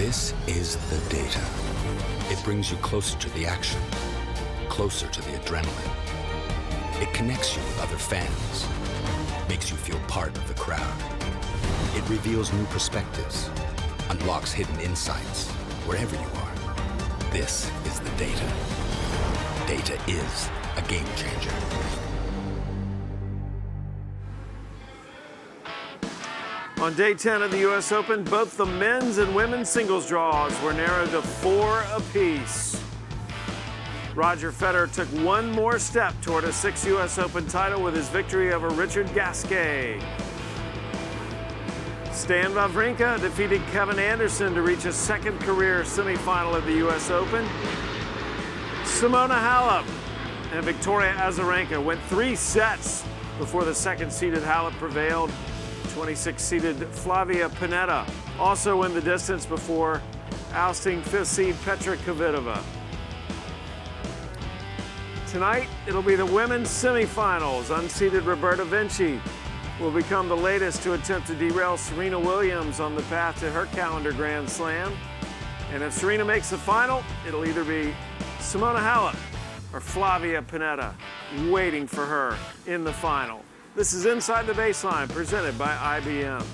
This is the data. It brings you closer to the action, closer to the adrenaline. It connects you with other fans, makes you feel part of the crowd. It reveals new perspectives, unlocks hidden insights wherever you are. This is the data. Data is a game changer. On day 10 of the U.S. Open, both the men's and women's singles draws were narrowed to 4 apiece. Roger Federer took one more step toward a 6th U.S. Open title with his victory over Richard Gasquet. Stan Wawrinka defeated Kevin Anderson to reach a second career semifinal of the U.S. Open. Simona Halep and Victoria Azarenka went 3 sets before the second-seeded Halep prevailed. 26-seeded Flavia Pennetta also went the distance before ousting 5th-seed Petra Kvitova. Tonight, it'll be the women's semifinals. Unseeded Roberta Vinci will become the latest to attempt to derail Serena Williams on the path to her calendar Grand Slam. And if Serena makes the final, it'll either be Simona Halep or Flavia Pennetta waiting for her in the final. This is Inside the Baseline, presented by IBM.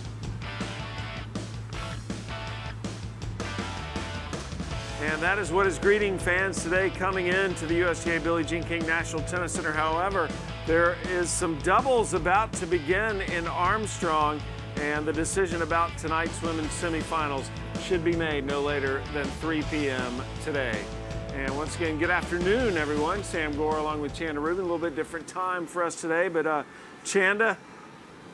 And that is what is greeting fans today coming into the USTA Billie Jean King National Tennis Center. However, there is some doubles about to begin in Armstrong, and the decision about tonight's women's semifinals should be made no later than 3 p.m. today. And once again, good afternoon, everyone. Sam Gore along with Chanda Rubin. A little bit different time for us today, but Chanda,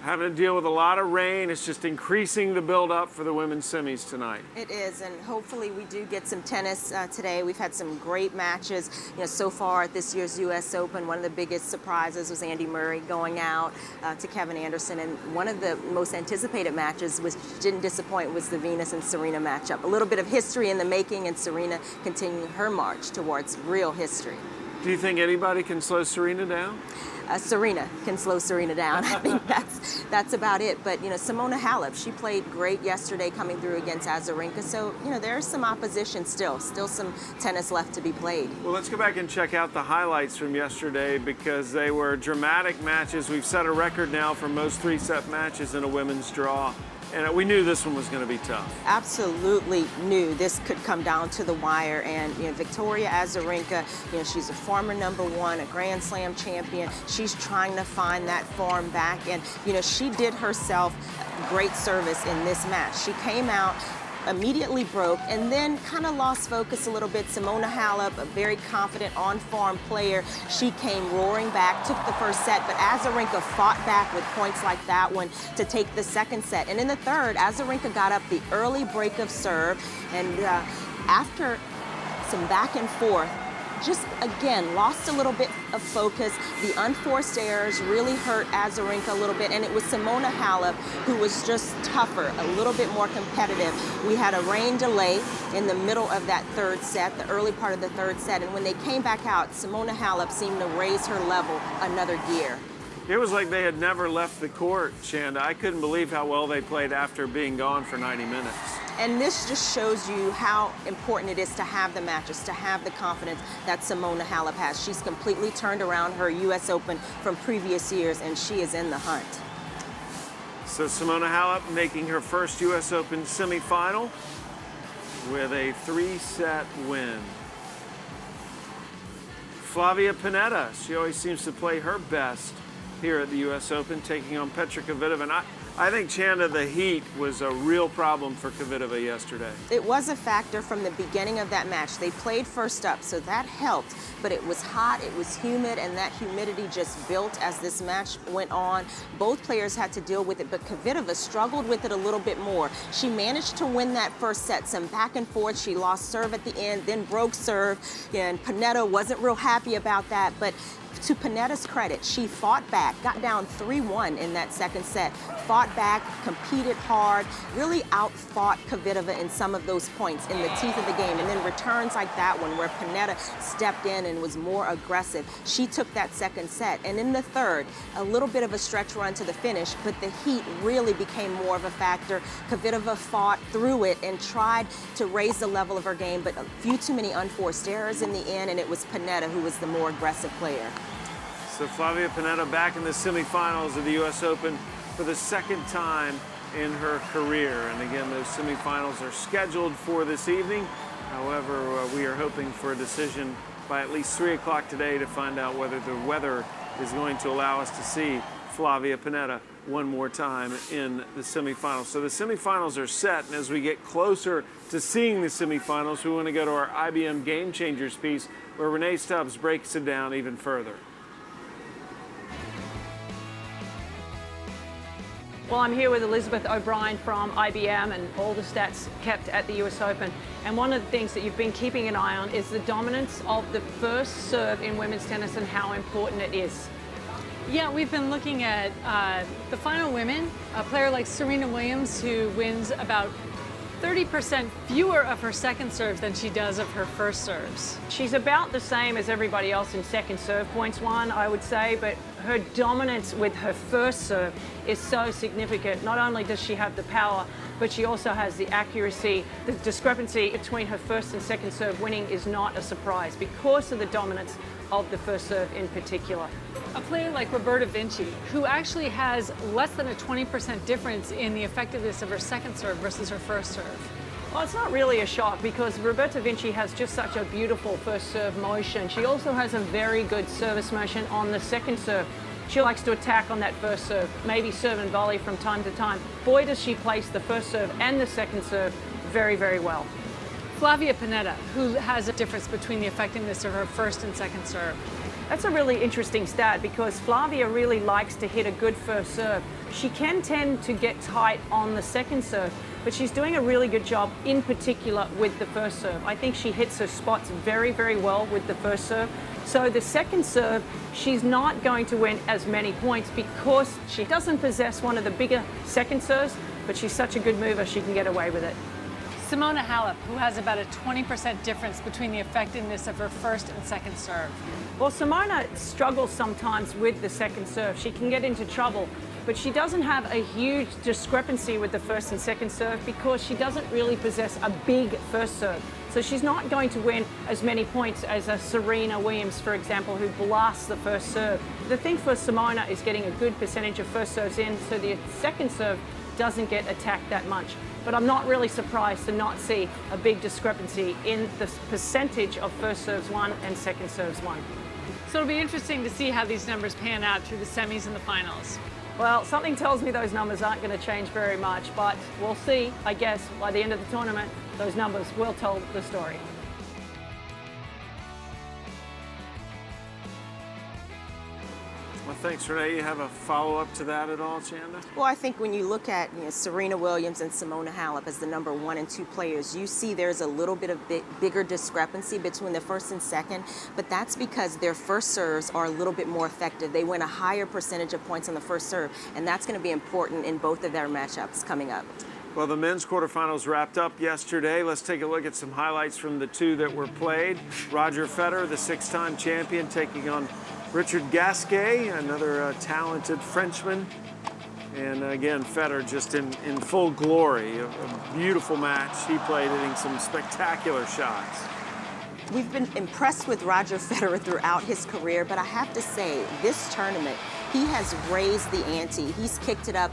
having to deal with a lot of rain. It's just increasing the build-up for the women's semis tonight. It is, and hopefully we do get some tennis today. We've had some great matches, so far at this year's U.S. Open. One of the biggest surprises was Andy Murray going out to Kevin Anderson, and one of the most anticipated matches, which didn't disappoint, was the Venus and Serena matchup. A little bit of history in the making, and Serena continuing her march towards real history. Do you think anybody can slow Serena down? Serena can slow Serena down. I think that's about it. But, Simona Halep, she played great yesterday coming through against Azarenka. So, there's some opposition still some tennis left to be played. Well, let's go back and check out the highlights from yesterday because they were dramatic matches. We've set a record now for most 3-set matches in a women's draw. And we knew this one was going to be tough. Absolutely knew this could come down to the wire. And, Victoria Azarenka, she's a former #1, a Grand Slam champion. She's trying to find that form back. And, she did herself great service in this match. She came out, immediately broke, and then kind of lost focus a little bit. Simona Halep, a very confident on-form player, she came roaring back, took the first set, but Azarenka fought back with points like that one to take the second set. And in the third, Azarenka got up the early break of serve, and after some back and forth, just again lost a little bit of focus. The unforced errors really hurt Azarenka a little bit, and it was Simona Halep who was just tougher, a little bit more competitive. We had a rain delay in the middle of that third set, the early part of the third set, and when they came back out, Simona Halep seemed to raise her level another gear. It was like they had never left the court, Chanda. I couldn't believe how well they played after being gone for 90 minutes. And this just shows you how important it is to have the matches, to have the confidence that Simona Halep has. She's completely turned around her U.S. Open from previous years, and she is in the hunt. So Simona Halep making her first U.S. Open semifinal with a 3-set win. Flavia Pennetta, she always seems to play her best here at the U.S. Open, taking on Petra Kvitova. And I think, Chanda, the heat was a real problem for Kvitova yesterday. It was a factor from the beginning of that match. They played first up, so that helped. But it was hot, it was humid, and that humidity just built as this match went on. Both players had to deal with it, but Kvitova struggled with it a little bit more. She managed to win that first set, some back and forth. She lost serve at the end, then broke serve, and Pennetta wasn't real happy about that. But to Panetta's credit, she fought back, got down 3-1 in that second set, fought back, competed hard, really outfought Kvitova in some of those points in the teeth of the game, and then returns like that one where Panetta stepped in and was more aggressive. She took that second set, and in the third, a little bit of a stretch run to the finish, but the heat really became more of a factor. Kvitova fought through it and tried to raise the level of her game, but a few too many unforced errors in the end, and it was Panetta who was the more aggressive player. So Flavia Pennetta back in the semifinals of the U.S. Open for the second time in her career. And again, those semifinals are scheduled for this evening. However, we are hoping for a decision by at least 3 o'clock today to find out whether the weather is going to allow us to see Flavia Pennetta one more time in the semifinals. So the semifinals are set, and as we get closer to seeing the semifinals, we want to go to our IBM Game Changers piece where Renee Stubbs breaks it down even further. Well, I'm here with Elizabeth O'Brien from IBM and all the stats kept at the US Open. And one of the things that you've been keeping an eye on is the dominance of the first serve in women's tennis and how important it is. Yeah, we've been looking at the final women, a player like Serena Williams, who wins about 30% fewer of her second serves than she does of her first serves. She's about the same as everybody else in second serve points won, I would say, but her dominance with her first serve is so significant. Not only does she have the power, but she also has the accuracy. The discrepancy between her first and second serve winning is not a surprise because of the dominance of the first serve in particular. A player like Roberta Vinci, who actually has less than a 20% difference in the effectiveness of her second serve versus her first serve. Well, it's not really a shock because Roberta Vinci has just such a beautiful first serve motion. She also has a very good service motion on the second serve. She likes to attack on that first serve, maybe serve and volley from time to time. Boy, does she place the first serve and the second serve very, very well. Flavia Pennetta, who has a difference between the effectiveness of her first and second serve. That's a really interesting stat because Flavia really likes to hit a good first serve. She can tend to get tight on the second serve, but she's doing a really good job in particular with the first serve. I think she hits her spots very, very well with the first serve. So the second serve, she's not going to win as many points because she doesn't possess one of the bigger second serves, but she's such a good mover, she can get away with it. Simona Halep, who has about a 20% difference between the effectiveness of her first and second serve. Well, Simona struggles sometimes with the second serve. She can get into trouble, but she doesn't have a huge discrepancy with the first and second serve because she doesn't really possess a big first serve. So she's not going to win as many points as a Serena Williams, for example, who blasts the first serve. The thing for Simona is getting a good percentage of first serves in, so the second serve doesn't get attacked that much. But I'm not really surprised to not see a big discrepancy in the percentage of first serves won and second serves won. So it'll be interesting to see how these numbers pan out through the semis and the finals. Well, something tells me those numbers aren't going to change very much, but we'll see, I guess, by the end of the tournament, those numbers will tell the story. Well, thanks, Renee. You have a follow-up to that at all, Chanda? Well, I think when you look at Serena Williams and Simona Halep as the number 1 and 2 players, you see there's a little bit of bigger discrepancy between the first and second, but that's because their first serves are a little bit more effective. They win a higher percentage of points on the first serve, and that's going to be important in both of their matchups coming up. Well, the men's quarterfinals wrapped up yesterday. Let's take a look at some highlights from the two that were played. Roger Federer, the 6-time champion, taking on Richard Gasquet, another talented Frenchman. And again, Federer just in full glory. A beautiful match. He played, hitting some spectacular shots. We've been impressed with Roger Federer throughout his career, but I have to say, this tournament, he has raised the ante. He's kicked it up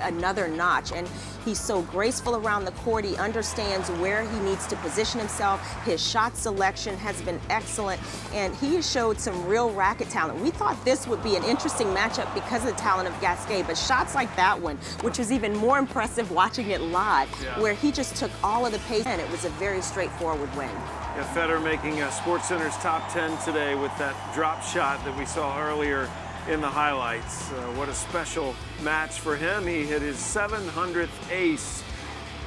another notch, and he's so graceful around the court. He understands where he needs to position himself. His shot selection has been excellent, and he has showed some real racket talent. We thought this would be an interesting matchup because of the talent of Gasquet, but shots like that one, which was even more impressive watching it live, where he just took all of the pace, and it was a very straightforward win. Yeah, Federer making SportsCenter's top 10 today with that drop shot that we saw earlier in the highlights. What a special match for him. He hit his 700th ace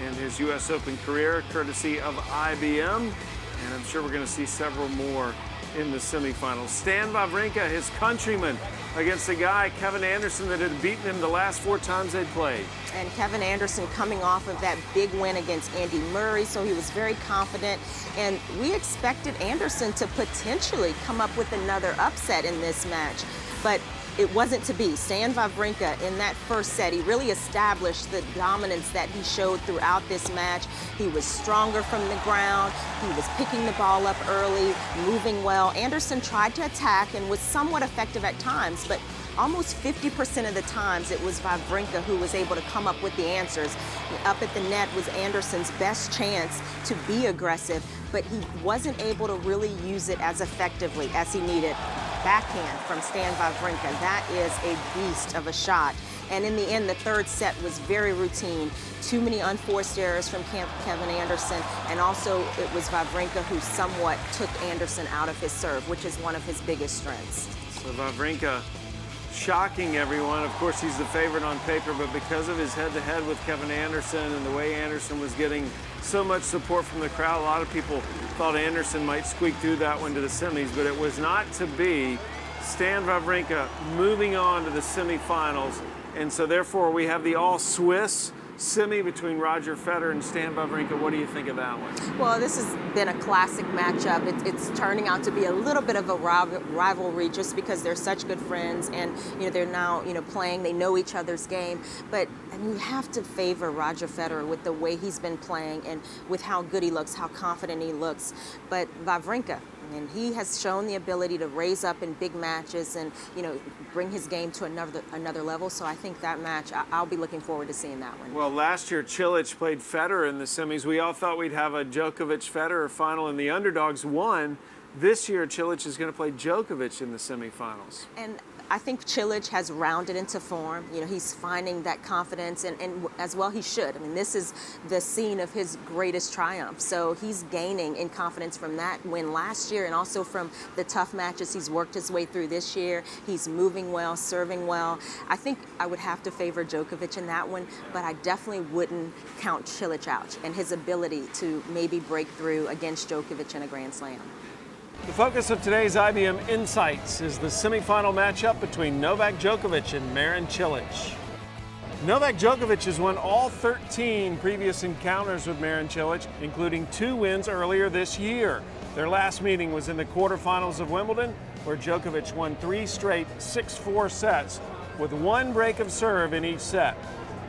in his U.S. Open career, courtesy of IBM. And I'm sure we're going to see several more in the semifinals. Stan Wawrinka, his countryman, against a guy, Kevin Anderson, that had beaten him the last 4 times they'd played. And Kevin Anderson coming off of that big win against Andy Murray, so he was very confident. And we expected Anderson to potentially come up with another upset in this match, but it wasn't to be. Stan Wawrinka, in that first set, he really established the dominance that he showed throughout this match. He was stronger from the ground. He was picking the ball up early, moving well. Anderson tried to attack and was somewhat effective at times, but almost 50% of the times it was Wawrinka who was able to come up with the answers. Up at the net was Anderson's best chance to be aggressive, but he wasn't able to really use it as effectively as he needed. Backhand from Stan Wawrinka, that is a beast of a shot. And in the end, the third set was very routine. Too many unforced errors from Kevin Anderson, and also it was Wawrinka who somewhat took Anderson out of his serve, which is one of his biggest strengths. So Wawrinka shocking everyone. Of course, he's the favorite on paper, but because of his head-to-head with Kevin Anderson and the way Anderson was getting so much support from the crowd, a lot of people thought Anderson might squeak through that one to the semis, but it was not to be. Stan Wawrinka moving on to the semifinals, and so therefore we have the all-Swiss semi between Roger Federer and Stan Wawrinka. What do you think of that one? Well, this has been a classic matchup. It's turning out to be a little bit of a rivalry just because they're such good friends, and they're now playing. They know each other's game, but you have to favor Roger Federer with the way he's been playing and with how good he looks, how confident he looks. But Wawrinka, and he has shown the ability to raise up in big matches and bring his game to another level. So I think that match, I'll be looking forward to seeing that one. Well, last year Cilic played Federer in the semis. We all thought we'd have a Djokovic-Federer final, and the underdogs won. This year Cilic is going to play Djokovic in the semifinals. And I think Cilic has rounded into form. He's finding that confidence, and as well he should. I mean, this is the scene of his greatest triumph. So he's gaining in confidence from that win last year and also from the tough matches he's worked his way through this year. He's moving well, serving well. I think I would have to favor Djokovic in that one, but I definitely wouldn't count Cilic out and his ability to maybe break through against Djokovic in a Grand Slam. The focus of today's IBM Insights is the semifinal matchup between Novak Djokovic and Marin Cilic. Novak Djokovic has won all 13 previous encounters with Marin Cilic, including 2 wins earlier this year. Their last meeting was in the quarterfinals of Wimbledon, where Djokovic won 3 straight 6-4 sets with 1 break of serve in each set.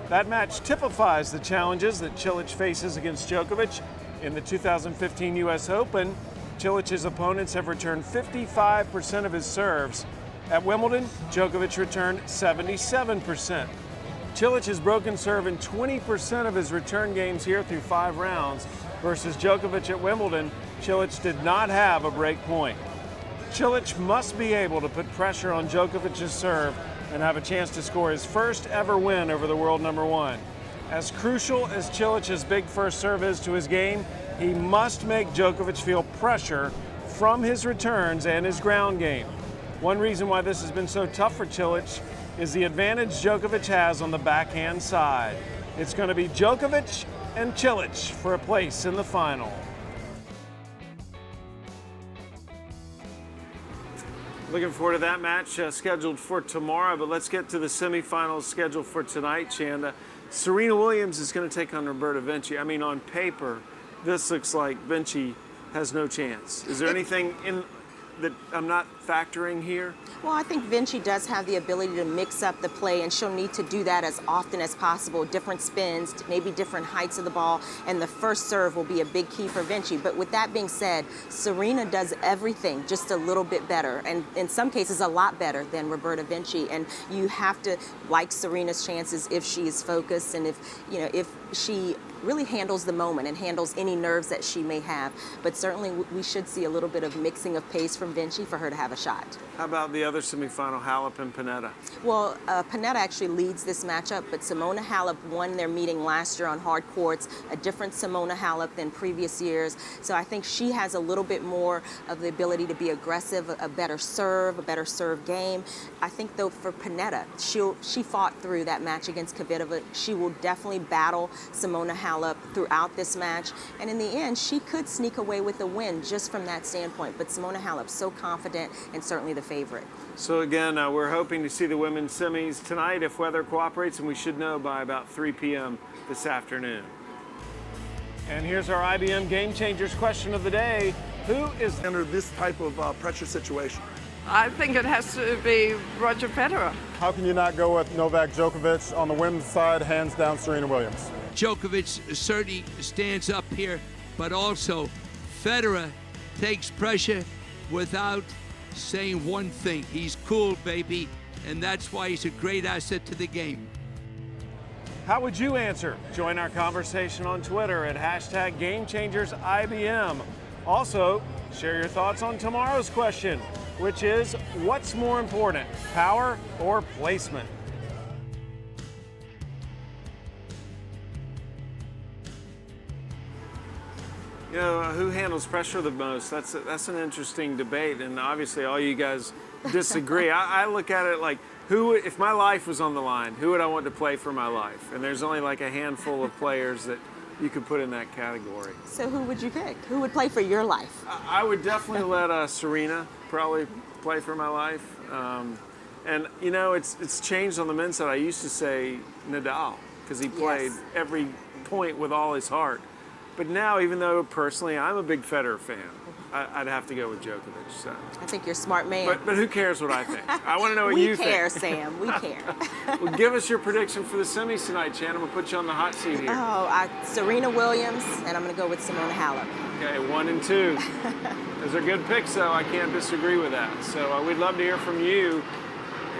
That match typifies the challenges that Cilic faces against Djokovic. In the 2015 U.S. Open, Cilic's opponents have returned 55% of his serves. At Wimbledon, Djokovic returned 77%. Cilic has broken serve in 20% of his return games here through 5 rounds, versus Djokovic at Wimbledon. Cilic did not have a break point. Cilic must be able to put pressure on Djokovic's serve and have a chance to score his first ever win over the world number 1. As crucial as Cilic's big first serve is to his game, he must make Djokovic feel pressure from his returns and his ground game. One reason why this has been so tough for Cilic is the advantage Djokovic has on the backhand side. It's going to be Djokovic and Cilic for a place in the final. Looking forward to that match scheduled for tomorrow, but let's get to the semifinals scheduled for tonight, Chanda. Serena Williams is going to take on Roberta Vinci. I mean, on paper, this looks like Vinci has no chance. Is there anything in that I'm not factoring here? Well, I think Vinci does have the ability to mix up the play, and she'll need to do that as often as possible. Different spins, maybe different heights of the ball, and the first serve will be a big key for Vinci. But with that being said, Serena does everything just a little bit better, and in some cases a lot better than Roberta Vinci. And you have to like Serena's chances if she is focused, and if she really handles the moment and handles any nerves that she may have. But certainly we should see a little bit of mixing of pace from Vinci for her to have a shot. How about the other semifinal, Halep and Panetta? Well, Panetta actually leads this matchup, but Simona Halep won their meeting last year on hard courts, a different Simona Halep than previous years. So I think she has a little bit more of the ability to be aggressive, a better serve game. I think, though, for Panetta, she fought through that match against Kvitova. She will definitely battle Simona Halep Halep throughout this match. And in the end, she could sneak away with the win just from that standpoint. But Simona Halep, so confident and certainly the favorite. So again, we're hoping to see the women's semis tonight if weather cooperates, and we should know by about 3 p.m. this afternoon. And here's our IBM Game Changers question of the day. Who is under this type of pressure situation? I think it has to be Roger Federer. How can you not go with Novak Djokovic? On the women's side, hands down Serena Williams. Djokovic certainly stands up here, but also Federer takes pressure without saying one thing. He's cool, baby, and that's why he's a great asset to the game. How would you answer? Join our conversation on Twitter at #GameChangersIBM. Also, share your thoughts on tomorrow's question, which is, what's more important, power or placement? You know, who handles pressure the most? That's an interesting debate, and obviously all you guys disagree. I look at it like, if my life was on the line, who would I want to play for my life? And there's only like a handful of players that you could put in that category. So who would you pick? Who would play for your life? I would definitely let Serena probably play for my life. And you know, it's changed on the men's side. I used to say Nadal because he played every point with all his heart. But now, even though personally I'm a big Federer fan, I'd have to go with Djokovic. So. I think you're a smart man. But who cares what I think? I want to know what you think. We care, Sam. We care. Well, give us your prediction for the semis tonight, Shannon. We'll put you on the hot seat here. Serena Williams, and I'm going to go with Simona Halep. Okay, 1 and 2. Those are good picks, though. I can't disagree with that. So we'd love to hear from you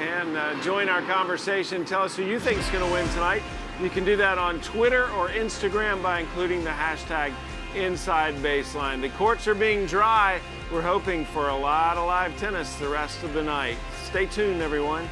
and join our conversation. Tell us who you think is going to win tonight. You can do that on Twitter or Instagram by including the hashtag #InsideBaseline. The courts are being dry. We're hoping for a lot of live tennis the rest of the night. Stay tuned, everyone.